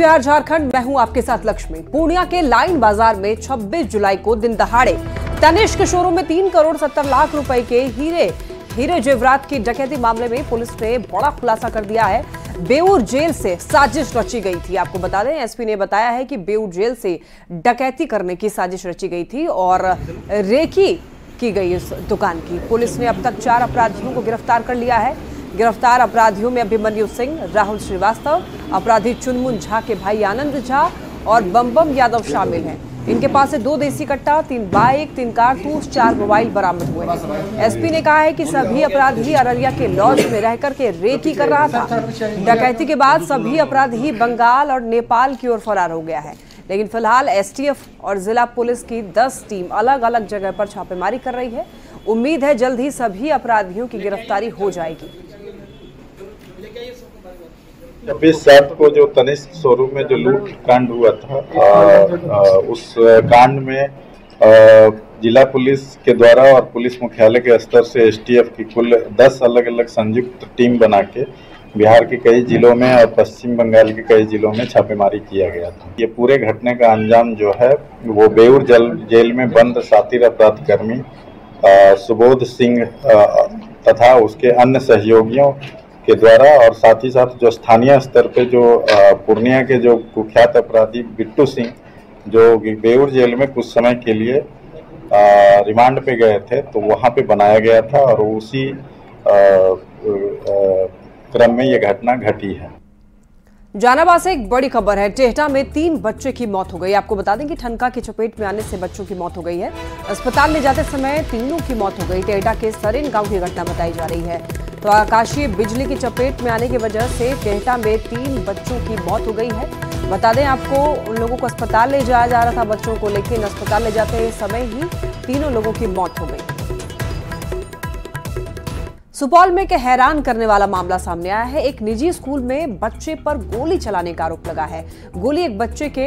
बिहार झारखंड, मैं हूं आपके साथ लक्ष्मी। पूर्णिया के लाइन बाजार में 26 जुलाई को दिन दहाड़े तनिष्क शोरूम में 3 करोड़ 70 लाख रुपए के हीरे जेवरात की डकैती मामले में पुलिस ने बड़ा खुलासा कर दिया है। बेऊर जेल से साजिश रची गई थी। आपको बता दें, एसपी ने बताया है कि बेऊर जेल से डकैती करने की साजिश रची गई थी और रेकी की गई इस दुकान की। पुलिस ने अब तक 4 अपराधियों को गिरफ्तार कर लिया है। गिरफ्तार अपराधियों में अभिमन्यु सिंह, राहुल श्रीवास्तव, अपराधी चुनमुन झा के भाई आनंद झा और बम यादव शामिल हैं। इनके पास से 2 देसी कट्टा, 3 बाइक, 3 कारतूस, 4 मोबाइल बरामद हुए हैं। एसपी ने कहा है कि सभी अपराधी अररिया के लॉज में रहकर के रेकी कर रहा था। डकैती के बाद सभी अपराधी बंगाल और नेपाल की ओर फरार हो गया है। लेकिन फिलहाल एसटीएफ और जिला पुलिस की 10 टीम अलग अलग जगह पर छापेमारी कर रही है। उम्मीद है जल्द ही सभी अपराधियों की गिरफ्तारी हो जाएगी। 26/7 को जो तनिष्क शोरूम में जो लूट कांड हुआ था, उस कांड में जिला पुलिस के द्वारा और पुलिस मुख्यालय के स्तर से एसटीएफ की कुल 10 अलग अलग संयुक्त टीम बना के बिहार के कई जिलों में और पश्चिम बंगाल के कई जिलों में छापेमारी किया गया था। ये पूरे घटने का अंजाम जो है वो बेऊर जेल में बंद शातिर अपराध कर्मी सुबोध सिंह तथा उसके अन्य सहयोगियों के द्वारा और साथ ही साथ जो स्थानीय स्तर पे जो पूर्णिया के जो कुख्यात अपराधी बिट्टू सिंह जो बेऊर जेल में कुछ समय के लिए रिमांड पे गए थे, तो वहाँ पे बनाया गया था और उसी क्रम में ये घटना घटी है। जहानाबाद से एक बड़ी खबर है। टेहटा में 3 बच्चे की मौत हो गई। आपको बता दें कि ठनका की चपेट में आने से बच्चों की मौत हो गई है। अस्पताल ले जाते समय तीनों की मौत हो गई। टेहटा के सरेन गांव की घटना बताई जा रही है। तो आकाशीय बिजली की चपेट में आने की वजह से टेहटा में 3 बच्चों की मौत हो गई है। बता दें आपको, उन लोगों को अस्पताल ले जाया जा रहा था बच्चों को, लेकिन अस्पताल ले जाते समय ही तीनों लोगों की मौत हो गई। सुपौल में एक हैरान करने वाला मामला सामने आया है। एक निजी स्कूल में बच्चे पर गोली चलाने का आरोप लगा है। गोली एक बच्चे के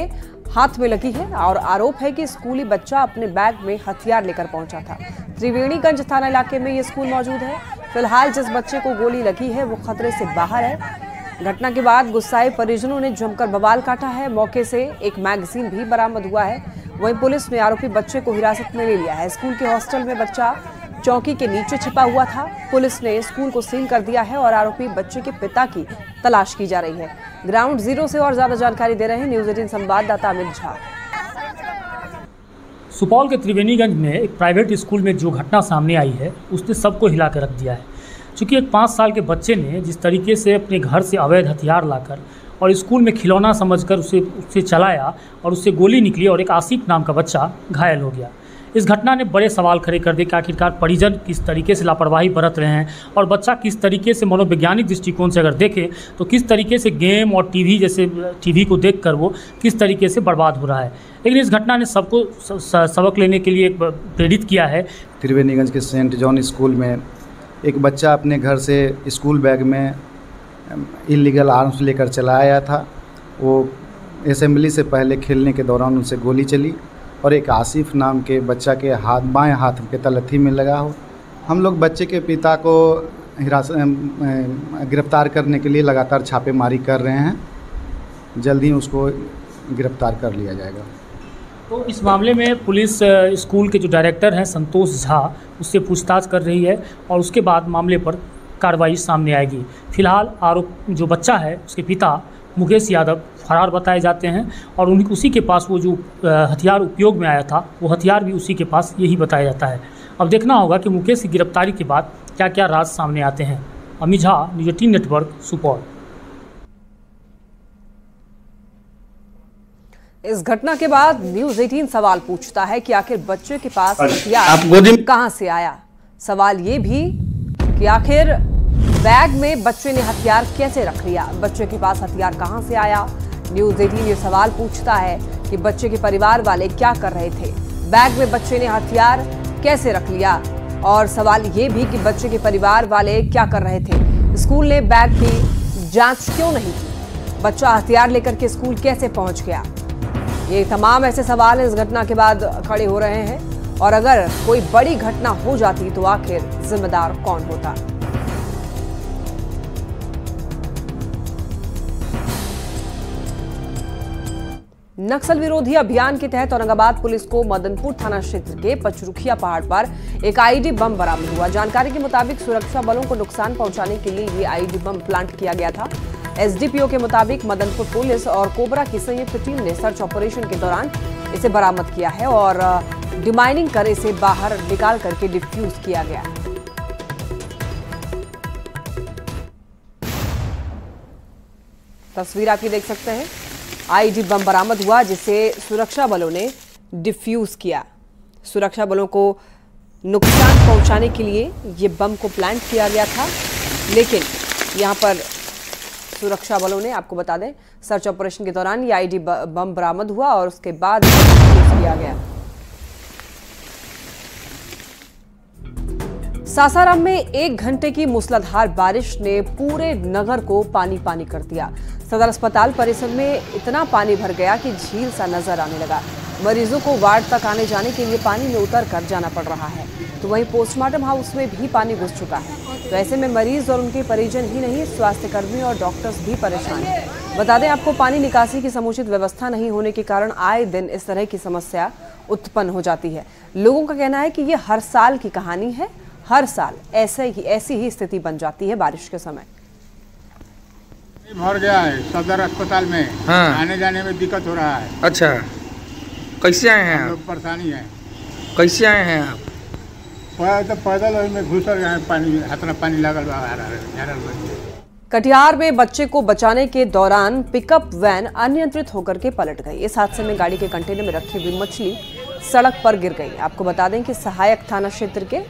हाथ में लगी है और आरोप है कि स्कूली बच्चा अपने बैग में हथियार लेकर पहुंचा था। त्रिवेणीगंज थाना इलाके में यह स्कूल मौजूद है। फिलहाल जिस बच्चे को गोली लगी है वो खतरे से बाहर है। घटना के बाद गुस्साए परिजनों ने जमकर बवाल काटा है। मौके से एक मैगजीन भी बरामद हुआ है। वहीं पुलिस ने आरोपी बच्चे को हिरासत में ले लिया है। स्कूल के हॉस्टल में बच्चा चौकी के नीचे छिपा हुआ था। पुलिस ने स्कूल को सील कर दिया है और आरोपी बच्चे के पिता की तलाश की जा रही है। ग्राउंड जीरो से और ज्यादा जानकारी दे रहे हैं न्यूज़ 18 संवाददाता अमित झा। सुपौल के त्रिवेणीगंज में एक प्राइवेट स्कूल में जो घटना सामने आई है उसने सबको हिला कर रख दिया है। चूँकि एक 5 साल के बच्चे ने जिस तरीके से अपने घर से अवैध हथियार लाकर और स्कूल में खिलौना समझकर उसे चलाया और उससे गोली निकली और एक आसिफ नाम का बच्चा घायल हो गया। इस घटना ने बड़े सवाल खड़े कर दिए कि आखिरकार परिजन किस तरीके से लापरवाही बरत रहे हैं और बच्चा किस तरीके से मनोवैज्ञानिक दृष्टिकोण से अगर देखें तो किस तरीके से गेम और टीवी को देखकर वो किस तरीके से बर्बाद हो रहा है। लेकिन इस घटना ने सबको सबक लेने के लिए प्रेरित किया है। त्रिवेणीगंज के सेंट जॉन स्कूल में एक बच्चा अपने घर से स्कूल बैग में इलीगल आर्म्स लेकर चला आया था। वो असेंबली से पहले खेलने के दौरान उनसे गोली चली और एक आसिफ नाम के बच्चा के बाएं हाथ के तलथी में लगा हो। हम लोग बच्चे के पिता को गिरफ्तार करने के लिए लगातार छापेमारी कर रहे हैं। जल्द ही उसको गिरफ्तार कर लिया जाएगा। तो इस मामले में पुलिस स्कूल के जो डायरेक्टर हैं संतोष झा उससे पूछताछ कर रही है और उसके बाद मामले पर कार्रवाई सामने आएगी। फिलहाल आरोप जो बच्चा है उसके पिता मुकेश यादव फरार बताए जाते हैं और उसी के पास वो जो हथियार उपयोग में आया था वो हथियार भी उसी के पास यही बताया जाता है। अब देखना होगा कि मुकेश की गिरफ्तारी के बाद क्या क्या राज सामने आते हैं। Amit Jha, news 18 network, Supaul. इस घटना के बाद न्यूज़ 18 सवाल पूछता है कि आखिर बच्चे के पास हथियार कहां से आया। सवाल ये भी कि आखिर बैग में बच्चे ने हथियार कैसे रख लिया। बच्चे के पास हथियार कहां से आया। न्यूज़ 18 ये सवाल पूछता है कि बच्चे के परिवार वाले क्या कर रहे थे। बैग में बच्चे ने हथियार कैसे रख लिया। और सवाल ये भी कि बच्चे के परिवार वाले क्या कर रहे थे। स्कूल ने बैग की जांच क्यों नहीं की। बच्चा हथियार लेकर के स्कूल कैसे पहुंच गया। ये तमाम ऐसे सवाल इस घटना के बाद खड़े हो रहे हैं। और अगर कोई बड़ी घटना हो जाती तो आखिर जिम्मेदार कौन होता। नक्सल विरोधी अभियान के तहत औरंगाबाद पुलिस को मदनपुर थाना क्षेत्र के पचरुखिया पहाड़ पर एक आईडी बम बरामद हुआ। जानकारी के मुताबिक सुरक्षा बलों को नुकसान पहुंचाने के लिए ये आईडी बम प्लांट किया गया था। एसडीपीओ के मुताबिक मदनपुर पुलिस और कोबरा की संयुक्त टीम ने सर्च ऑपरेशन के दौरान इसे बरामद किया है और डिमाइनिंग कर इसे बाहर निकाल करके डिफ्यूज किया गया। तस्वीर आप ये देख सकते हैं, आईडी बम बरामद हुआ जिसे सुरक्षा बलों ने डिफ्यूज किया। सुरक्षा बलों को नुकसान पहुंचाने के लिए ये बम को प्लांट किया गया था, लेकिन यहां पर सुरक्षा बलों ने, आपको बता दें, सर्च ऑपरेशन के दौरान ये आईडी बम बरामद हुआ और उसके बाद डिफ्यूज किया गया। सासाराम में 1 घंटे की मूसलाधार बारिश ने पूरे नगर को पानी पानी कर दिया। सदर अस्पताल परिसर में इतना पानी भर गया कि झील सा नजर आने लगा। मरीजों को वार्ड तक आने जाने के लिए पानी में उतर कर जाना पड़ रहा है, तो वहीं पोस्टमार्टम हाउस में भी पानी घुस चुका है। तो ऐसे में मरीज और उनके परिजन ही नहीं, स्वास्थ्यकर्मी और डॉक्टर्स भी परेशान हैं। बता दें आपको, पानी निकासी की समुचित व्यवस्था नहीं होने के कारण आए दिन इस तरह की समस्या उत्पन्न हो जाती है। लोगों का कहना है कि ये हर साल की कहानी है, हर साल ऐसी ही स्थिति बन जाती है बारिश के समय। भर गया है सदर अस्पताल में। हाँ। आने जाने में दिक्कत हो रहा है। अच्छा, कैसे आए हैं आप? परेशानी है। कैसे आए हैं आप? तो पैदल में घुस गए हैं, पानी हाथ में पानी लगल। कटिहार में बच्चे को बचाने के दौरान पिकअप वैन अनियंत्रित होकर के पलट गई। इस हादसे में गाड़ी के कंटेनर में रखी हुई मछली सड़क पर गिर गई। आपको बता दें कि सहायक थाना क्षेत्र के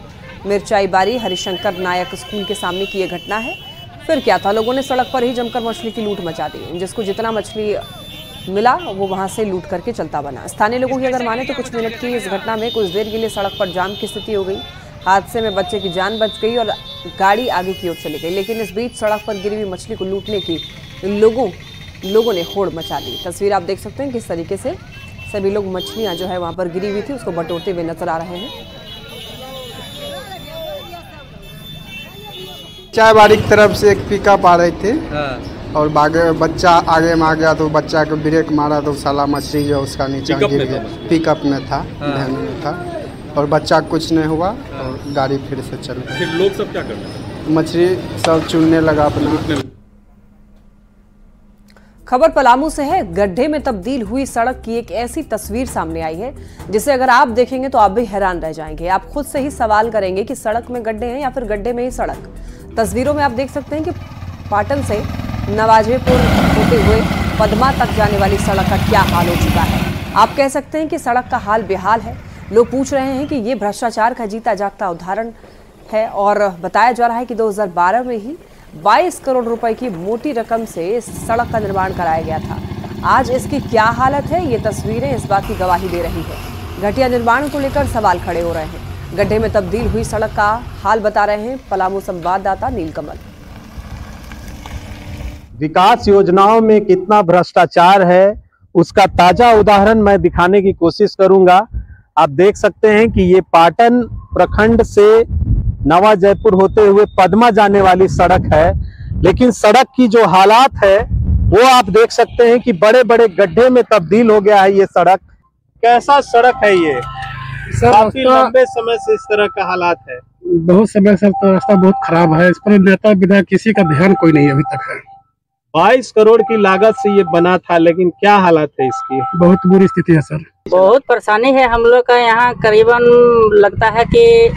मिर्चाईबारी हरिशंकर नायक स्कूल के सामने की यह घटना है। फिर क्या था, लोगों ने सड़क पर ही जमकर मछली की लूट मचा दी। जिसको जितना मछली मिला वो वहां से लूट करके चलता बना। स्थानीय लोगों की अगर माने तो कुछ मिनट की इस घटना में कुछ देर के लिए सड़क पर जाम की स्थिति हो गई। हादसे में बच्चे की जान बच गई और गाड़ी आगे की ओर चली गई, लेकिन इस बीच सड़क पर गिरी हुई मछली को लूटने की लोगों ने होड़ मचा दी। तस्वीर आप देख सकते हैं किस तरीके से सभी लोग मछलियां जो है वहां पर गिरी हुई थी उसको बटोरते हुए नजर आ रहे हैं। चायबाड़ी की तरफ से एक पिकअप आ रही थी। हाँ। और बच्चा आगे में आ गया तो बच्चा को ब्रेक मारा तो साला मछली जो उसका नीचे गिर गया। पिकअप में था। हाँ। वैन में था और बच्चा कुछ नहीं हुआ। हाँ। और गाड़ी फिर से चल गई। फिर लोग सब क्या कर रहे हैं? मछली सब चुनने लगा अपना। खबर पलामू से है। गड्ढे में तब्दील हुई सड़क की एक ऐसी तस्वीर सामने आई है जिसे अगर आप देखेंगे तो आप भी हैरान रह जाएंगे। आप खुद से ही सवाल करेंगे कि सड़क में गड्ढे हैं या फिर गड्ढे में ही सड़क। तस्वीरों में आप देख सकते हैं कि पाटन से नवाजेपुर होते हुए पदमा तक जाने वाली सड़क का क्या हाल हो चुका है। आप कह सकते हैं कि सड़क का हाल बेहाल है। लोग पूछ रहे हैं कि ये भ्रष्टाचार का जीता जागता उदाहरण है और बताया जा रहा है कि 2012 में ही 22 करोड़ रुपए की मोटी रकम से इस सड़क का निर्माण कराया गया था। आज इसकी क्या हालत है, ये तस्वीरें इस बात की गवाही दे रही है। घटिया निर्माण को लेकर सवाल खड़े हो रहे हैं। गड्ढे में तब्दील हुई सड़क का हाल बता रहे हैं पलामू संवाददाता नीलकमल। विकास योजनाओं में कितना भ्रष्टाचार है उसका ताजा उदाहरण मैं दिखाने की कोशिश करूंगा। आप देख सकते हैं कि ये पाटन प्रखंड से नवा जयपुर होते हुए पदमा जाने वाली सड़क है, लेकिन सड़क की जो हालात है वो आप देख सकते हैं कि बड़े बड़े गड्ढे में तब्दील हो गया है ये सड़क। कैसा सड़क है ये? काफी लंबे समय से इस तरह का हालात है। बहुत समय से तो रास्ता बहुत खराब है। इस पर नेता विधायक किसी का ध्यान कोई नहीं अभी तक है। 22 करोड़ की लागत से ये बना था, लेकिन क्या हालत है इसकी? बहुत बुरी स्थिति है सर। बहुत परेशानी है हम लोग का यहाँ। करीबन लगता है कि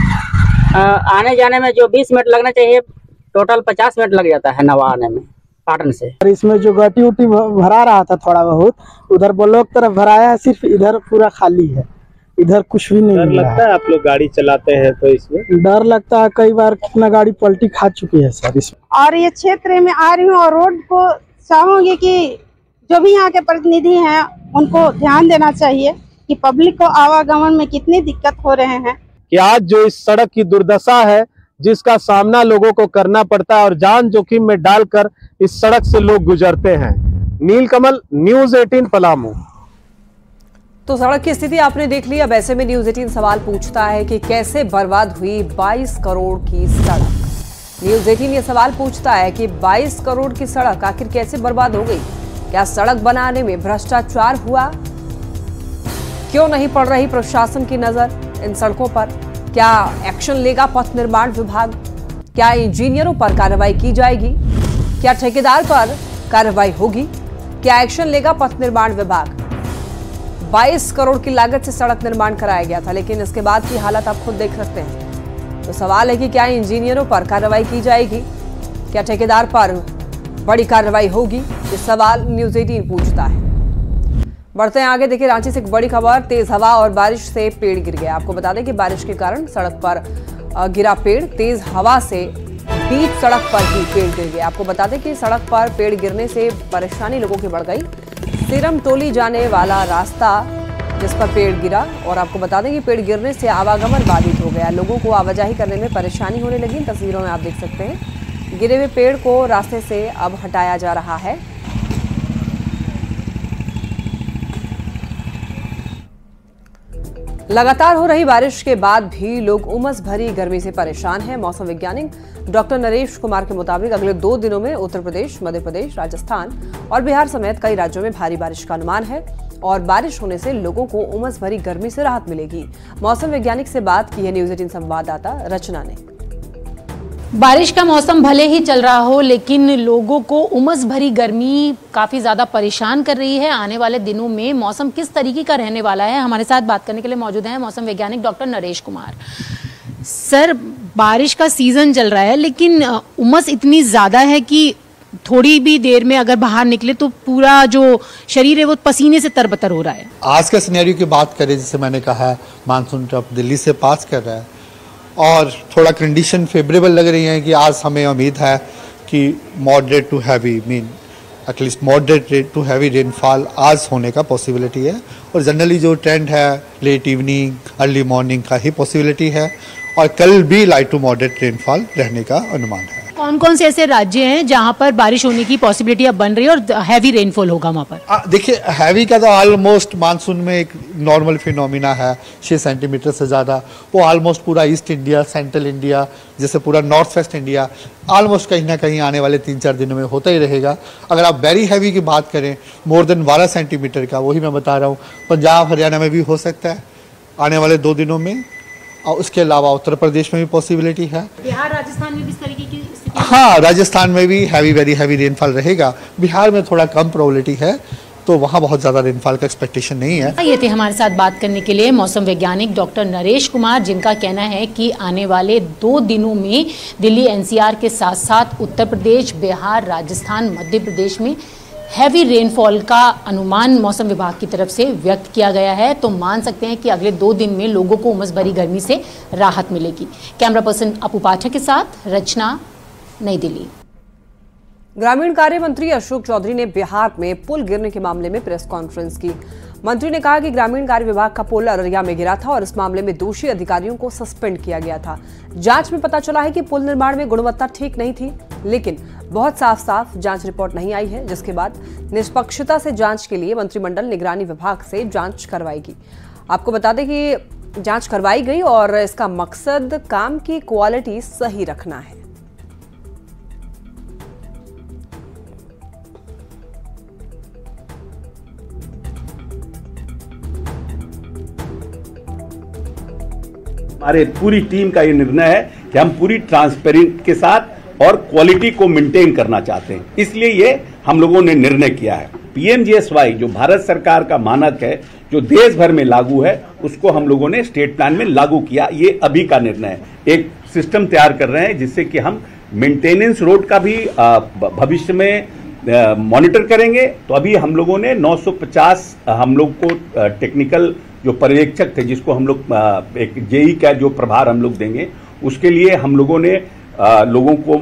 आने जाने में जो 20 मिनट लगना चाहिए, टोटल 50 मिनट लग जाता है नवा आने में पाटन से। इसमें जो गटी उटी भरा रहा था थोड़ा बहुत, उधर ब्लॉक तरफ भराया है, सिर्फ इधर पूरा खाली है, इधर कुछ भी नहीं। डर लगता है आप लोग गाड़ी चलाते हैं तो इसमें? डर लगता है, कई बार कितना गाड़ी पलटी खा चुकी है सर इसमें। और ये क्षेत्र में आ रही हूँ और रोड को चाहूंगी कि जो भी यहाँ के प्रतिनिधि हैं उनको ध्यान देना चाहिए कि पब्लिक को आवागमन में कितनी दिक्कत हो रहे हैं। कि आज जो इस सड़क की दुर्दशा है, जिसका सामना लोगों को करना पड़ता है और जान जोखिम में डालकर इस सड़क से लोग गुजरते हैं। नीलकमल, न्यूज़ 18 पलामू। तो सड़क की स्थिति आपने देख ली। अब ऐसे में न्यूज़ 18 सवाल पूछता है कि कैसे बर्बाद हुई 22 करोड़ की सड़क। न्यूज़ 18 ये सवाल पूछता है कि 22 करोड़ की सड़क आखिर कैसे बर्बाद हो गई। क्या सड़क बनाने में भ्रष्टाचार हुआ? क्यों नहीं पड़ रही प्रशासन की नजर इन सड़कों पर? क्या एक्शन लेगा पथ निर्माण विभाग? क्या इंजीनियरों पर कार्रवाई की जाएगी? क्या ठेकेदार पर कार्रवाई होगी? क्या एक्शन लेगा पथ निर्माण विभाग? 22 करोड़ की लागत से सड़क निर्माण कराया गया था, लेकिन इसके बाद की हालत आप खुद देख सकते हैं। तो सवाल है कि क्या इंजीनियरों पर कार्रवाई की जाएगी? क्या ठेकेदार पर बड़ी कार्रवाई होगी? ये सवाल न्यूज़ 18 पूछता है। बढ़ते हैं आगे, देखिए रांची से एक बड़ी खबर। तेज हवा और बारिश से पेड़ गिर गया। आपको बता दें कि बारिश के कारण सड़क पर गिरा पेड़, तेज हवा से बीच सड़क पर ही पेड़ गिर गया। आपको बता दें कि सड़क पर पेड़ गिरने से परेशानी लोगों की बढ़ गई। सिरम टोली जाने वाला रास्ता जिस पर पेड़ गिरा, और आपको बता दें कि पेड़ गिरने से आवागमन बाधित हो गया। लोगों को आवाजाही करने में परेशानी होने लगी। तस्वीरों में आप देख सकते हैं गिरे हुए पेड़ को रास्ते से अब हटाया जा रहा है। लगातार हो रही बारिश के बाद भी लोग उमस भरी गर्मी से परेशान हैं। मौसम वैज्ञानिक डॉक्टर नरेश कुमार के मुताबिक अगले 2 दिनों में उत्तर प्रदेश, मध्य प्रदेश, राजस्थान और बिहार समेत कई राज्यों में भारी बारिश का अनुमान है और बारिश होने से लोगों को उमस भरी गर्मी से राहत मिलेगी। मौसम वैज्ञानिक से बात की है न्यूज़ 18 संवाददाता रचना ने। बारिश का मौसम भले ही चल रहा हो, लेकिन लोगों को उमस भरी गर्मी काफ़ी ज़्यादा परेशान कर रही है। आने वाले दिनों में मौसम किस तरीके का रहने वाला है, हमारे साथ बात करने के लिए मौजूद हैं मौसम वैज्ञानिक डॉक्टर नरेश कुमार। सर, बारिश का सीज़न चल रहा है, लेकिन उमस इतनी ज़्यादा है कि थोड़ी भी देर में अगर बाहर निकले तो पूरा जो शरीर है वो पसीने से तरबतर हो रहा है। आज का सिनेरियो की बात करें, जैसे मैंने कहा, मानसून ट्रफ दिल्ली से पास कर रहा है और थोड़ा कंडीशन फेवरेबल लग रही है कि आज हमें उम्मीद है कि moderate to heavy at least moderate to heavy rainfall आज होने का पॉसिबिलिटी है। और जनरली जो ट्रेंड है लेट इवनिंग अर्ली मॉर्निंग का ही पॉसिबिलिटी है और कल भी लाइट टू मॉडरेट रेनफॉल रहने का अनुमान है। कौन कौन से ऐसे राज्य हैं जहां पर बारिश होने की पॉसिबिलिटी अब बन रही है और हैवी रेनफॉल होगा वहां पर? देखिए, हैवी का तो ऑलमोस्ट मानसून में एक नॉर्मल फिनोमिना है, 6 सेंटीमीटर से ज़्यादा। वो ऑलमोस्ट पूरा ईस्ट इंडिया, सेंट्रल इंडिया, जैसे पूरा नॉर्थ वेस्ट इंडिया ऑलमोस्ट कहीं ना कहीं आने वाले 3-4 दिनों में होता ही रहेगा। अगर आप वेरी हैवी की बात करें, मोर देन 12 सेंटीमीटर का, वही मैं बता रहा हूँ, पंजाब हरियाणा में भी हो सकता है आने वाले 2 दिनों में। और उसके अलावा उत्तर प्रदेश में भी पॉसिबिलिटी है। बिहार, राजस्थान में भी इस तरीके की स्थिति? हाँ, राजस्थान में भी वेरी हैवी रेनफॉल रहेगा। बिहार में थोड़ा कम प्रोबेबिलिटी है, तो वहाँ बहुत ज़्यादा रेनफॉल का एक्सपेक्टेशन नहीं है। ये थे हमारे साथ बात करने के लिए मौसम वैज्ञानिक डॉक्टर नरेश कुमार, जिनका कहना है कि आने वाले 2 दिनों में दिल्ली एनसीआर के साथ साथ उत्तर प्रदेश, बिहार, राजस्थान, मध्य प्रदेश में हैवी रेनफॉल का अनुमान मौसम विभाग की तरफ से व्यक्त किया गया है। तो मान सकते हैं कि अगले 2 दिन में लोगों को उमस भरी गर्मी से राहत मिलेगी। कैमरा पर्सन अपू पाठक के साथ रचना, नई दिल्ली। ग्रामीण कार्य मंत्री अशोक चौधरी ने बिहार में पुल गिरने के मामले में प्रेस कॉन्फ्रेंस की। मंत्री ने कहा कि ग्रामीण कार्य विभाग का पुल अररिया में गिरा था और इस मामले में दोषी अधिकारियों को सस्पेंड किया गया था। जांच में पता चला है कि पुल निर्माण में गुणवत्ता ठीक नहीं थी, लेकिन बहुत साफ जांच रिपोर्ट नहीं आई है, जिसके बाद निष्पक्षता से जांच के लिए मंत्रिमंडल निगरानी विभाग से जांच करवाएगी। आपको बता दें कि जांच करवाई गई और इसका मकसद काम की क्वालिटी सही रखना है। हमारे पूरी टीम का ये निर्णय है कि हम पूरी ट्रांसपेरेंट के साथ और क्वालिटी को मेंटेन करना चाहते हैं, इसलिए ये हम लोगों ने निर्णय किया है। पीएमजीएसवाई जो भारत सरकार का मानक है, जो देश भर में लागू है, उसको हम लोगों ने स्टेट प्लान में लागू किया। ये अभी का निर्णय है। एक सिस्टम तैयार कर रहे हैं जिससे कि हम मेंटेनेंस रोड का भी भविष्य में मॉनिटर करेंगे। तो अभी हम लोगों ने 950 हम लोग को टेक्निकल जो पर्यवेक्षक थे, जिसको हम लोग एक जेई का जो प्रभार हम लोग देंगे, उसके लिए हम लोगों ने लोगों को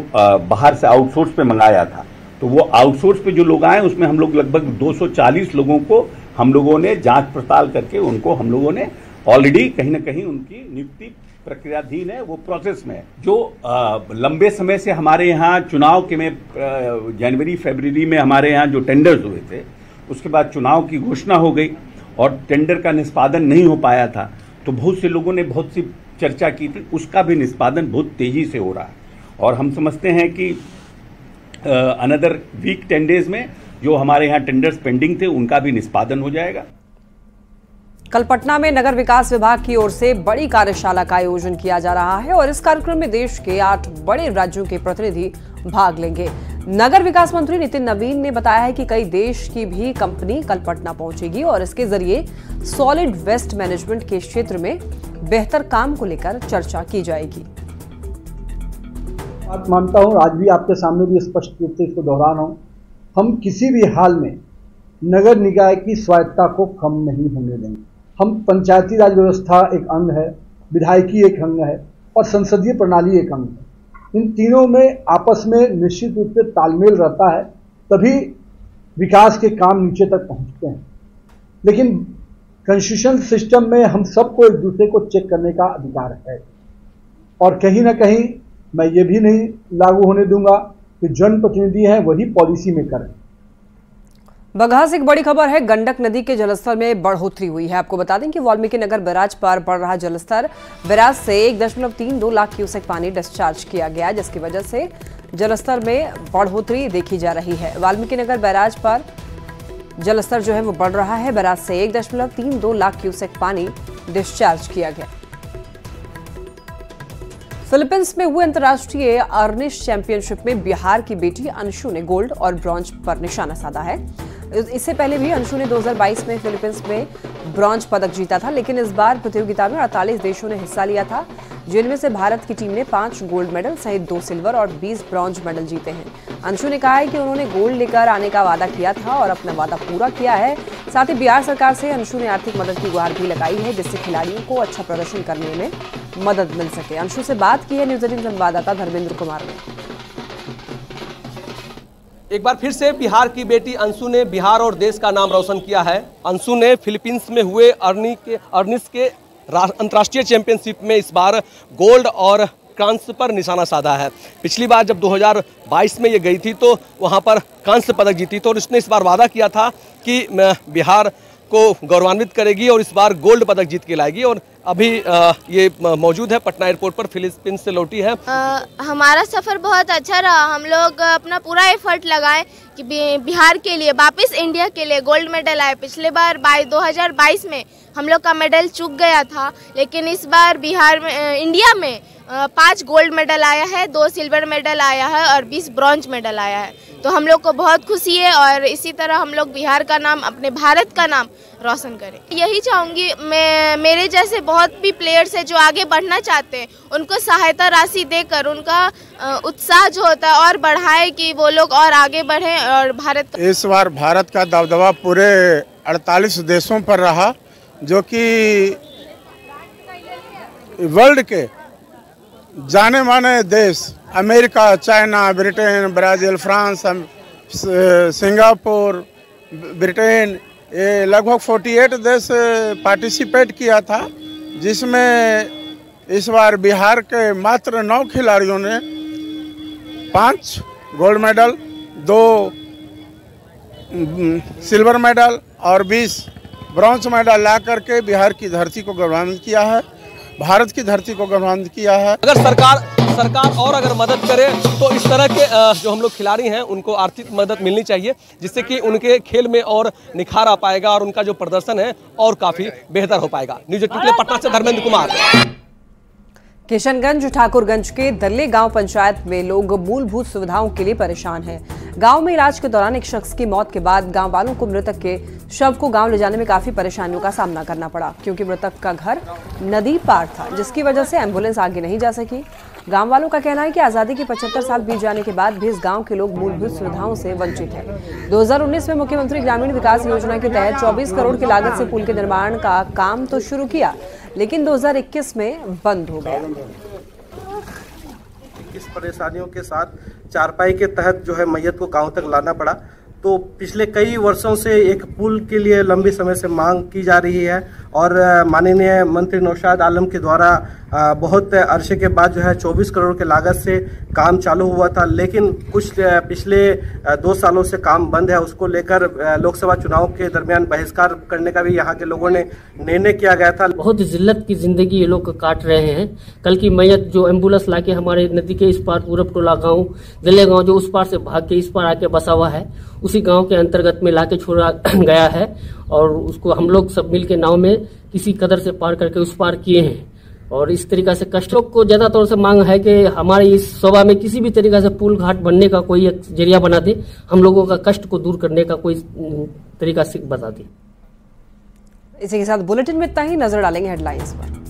बाहर से आउटसोर्स पे मंगाया था। तो वो आउटसोर्स पे जो लोग आए, उसमें हम लोग लगभग 240 लोगों को हम लोगों ने जांच पड़ताल करके उनको हम लोगों ने ऑलरेडी कहीं ना कहीं उनकी नियुक्ति प्रक्रियाधीन है, वो प्रोसेस में है। जो लंबे समय से हमारे यहाँ चुनाव के में जनवरी फरवरी में हमारे यहाँ जो टेंडर्स हुए थे, उसके बाद चुनाव की घोषणा हो गई और टेंडर का निष्पादन नहीं हो पाया था। तो बहुत से लोगों ने बहुत सी चर्चा की थी, उसका भी निष्पादन बहुत तेजी से हो रहा है और हम समझते हैं कि अनदर वीक 10 डेज में जो हमारे यहाँ टेंडर्स पेंडिंग थे उनका भी निष्पादन हो जाएगा। कल पटना में नगर विकास विभाग की ओर से बड़ी कार्यशाला का आयोजन किया जा रहा है और इस कार्यक्रम में देश के 8 बड़े राज्यों के प्रतिनिधि भाग लेंगे। नगर विकास मंत्री नितिन नवीन ने बताया है कि कई देश की भी कंपनी कल पटना पहुंचेगी और इसके जरिए सॉलिड वेस्ट मैनेजमेंट के क्षेत्र में बेहतर काम को लेकर चर्चा की जाएगी। बात मानता हूं, आज भी आपके सामने भी स्पष्ट रूप से इसको दोहरा रहा हूं, हम किसी भी हाल में नगर निकाय की स्वायत्ता को कम नहीं होने देंगे। हम पंचायती राज व्यवस्था एक अंग है, विधायिकी एक अंग है और संसदीय प्रणाली एक अंग है। इन तीनों में आपस में निश्चित रूप से तालमेल रहता है, तभी विकास के काम नीचे तक पहुंचते हैं। लेकिन कॉन्स्टिट्यूशन सिस्टम में हम सबको एक दूसरे को चेक करने का अधिकार है और कहीं ना कहीं मैं ये भी नहीं लागू होने दूंगा कि जनप्रतिनिधि हैं वही पॉलिसी मेकर हैं। बगहा से एक बड़ी खबर है, गंडक नदी के जलस्तर में बढ़ोतरी हुई है। आपको बता दें कि वाल्मीकि नगर बैराज पर बढ़ रहा जलस्तर, बैराज से 1.32 लाख क्यूसेक पानी डिस्चार्ज किया गया, जिसकी वजह से जलस्तर में बढ़ोतरी देखी जा रही है। वाल्मीकि नगर बैराज पर जलस्तर जो है वो बढ़ रहा है। बैराज से 1.32 लाख क्यूसेक पानी डिस्चार्ज किया गया। फिलीपींस में हुए अंतर्राष्ट्रीय अर्निश चैंपियनशिप में बिहार की बेटी अंशु ने गोल्ड और ब्रॉन्ज पर निशाना साधा है। इससे पहले भी अंशु ने 2022 में फिलीपींस में ब्रॉन्ज पदक जीता था, लेकिन इस बार प्रतियोगिता में 48 देशों ने हिस्सा लिया था, जिनमें से भारत की टीम ने 5 गोल्ड मेडल सहित 2 सिल्वर और 20 ब्रॉन्ज मेडल जीते हैं। अंशु ने कहा है कि उन्होंने गोल्ड लेकर आने का वादा किया था और अपना वादा पूरा किया है। साथ ही बिहार सरकार से अंशु ने आर्थिक मदद की गुहार भी लगाई है, जिससे खिलाड़ियों को अच्छा प्रदर्शन करने में मदद मिल सके। अंशु से बात की है न्यूज 18 संवाददाता धर्मेंद्र कुमार ने। एक बार फिर से बिहार की बेटी अंशु ने बिहार और देश का नाम रोशन किया है। अंशु ने फिलीपींस में हुए अर्निश के अंतर्राष्ट्रीय चैंपियनशिप में इस बार गोल्ड और कांस्य पर निशाना साधा है। पिछली बार जब 2022 में ये गई थी तो वहाँ पर कांस्य पदक जीती तो उसने इस बार वादा किया था कि बिहार को गौरवान्वित करेगी और इस बार गोल्ड पदक जीत के लाएगी। और अभी ये मौजूद है पटना एयरपोर्ट पर, फिलीपींस से लौटी है। हमारा सफ़र बहुत अच्छा रहा। हम लोग अपना पूरा एफर्ट लगाए कि बिहार के लिए, वापस इंडिया के लिए गोल्ड मेडल आए। पिछले बार 2022 में हम लोग का मेडल चूक गया था, लेकिन इस बार बिहार में, इंडिया में 5 गोल्ड मेडल आया है, 2 सिल्वर मेडल आया है और 20 ब्रॉन्ज मेडल आया है। तो हम लोग को बहुत खुशी है और इसी तरह हम लोग बिहार का नाम, अपने भारत का नाम रोशन करें। यही चाहूँगी मैं, मेरे जैसे बहुत भी प्लेयर्स हैं जो आगे बढ़ना चाहते हैं, उनको सहायता राशि देकर उनका उत्साह जो होता है और बढ़ाए कि वो लोग और आगे बढ़ें और भारत। इस बार भारत का दबदबा पूरे 48 देशों पर रहा, जो कि वर्ल्ड के जाने माने देश America, China, Britain, Brazil, France, Singapore, Britain, ये लगभग 48 देश पार्टिसिपेट किया था, जिसमें इस बार बिहार के मात्र 9 खिलाड़ियों ने 5 गोल्ड मेडल, 2 सिल्वर मेडल और 20 ब्रॉन्ज मेडल ला करके बिहार की धरती को गौरवान्वित किया है, भारत की धरती को गौरवान्वित किया है। अगर सरकार और अगर मदद करे तो इस तरह के जो हम लोग खिलाड़ी हैं उनको आर्थिक मदद मिलनी चाहिए, जिससे कि उनके खेल में और निखार आ पाएगा और उनका जो प्रदर्शन है और काफ़ी बेहतर हो पाएगा। न्यूज 18 के लिए पटना से धर्मेंद्र कुमार। किशनगंज ठाकुरगंज के दल्ले गांव पंचायत में लोग मूलभूत सुविधाओं के लिए परेशान हैं। गांव में इलाज के दौरान एक शख्स की मौत के बाद गांव वालों को मृतक के शव को गांव ले जाने में काफी परेशानियों का सामना करना पड़ा, क्योंकि मृतक का घर नदी पार था, जिसकी वजह से एम्बुलेंस आगे नहीं जा सकी। गांव वालों का कहना है कि आजादी के 75 साल बीत जाने के बाद भी इस गांव के लोग मूलभूत सुविधाओं से वंचित हैं। 2019 में मुख्यमंत्री ग्रामीण विकास योजना के तहत 24 करोड़ की लागत से पुल के निर्माण का काम तो शुरू किया, लेकिन 2021 में बंद हो गया। इस परेशानियों के साथ चारपाई के तहत जो है मैयत को गांव तक लाना पड़ा। तो पिछले कई वर्षों से एक पुल के लिए लंबे समय से मांग की जा रही है और माननीय मंत्री नौशाद आलम के द्वारा बहुत अरसे के बाद जो है 24 करोड़ के लागत से काम चालू हुआ था, लेकिन कुछ पिछले 2 सालों से काम बंद है। उसको लेकर लोकसभा चुनाव के दरमियान बहिष्कार करने का भी यहाँ के लोगों ने निर्णय किया गया था। बहुत जिल्लत की जिंदगी ये लोग काट रहे हैं। कल की मैयत जो एम्बुलेंस लाके हमारे नदी के इस पार पूरब टोला गाँव दिल्ली गाँव जो उस पार से भाग के इस पार आके बसा हुआ है, उसी गांव के अंतर्गत में लाके छोड़ा गया है और उसको हम लोग सब मिल के नाव में किसी कदर से पार करके उस पार किए हैं। और इस तरीका से कष्टों को ज्यादा तौर से मांग है कि हमारे इस सभा में किसी भी तरीका से पुल घाट बनने का कोई एक जरिया बना दे, हम लोगों का कष्ट को दूर करने का कोई तरीका से बता दे। इसी के साथ बुलेटिन में इतना ही। नजर डालेंगे हेडलाइंस पर।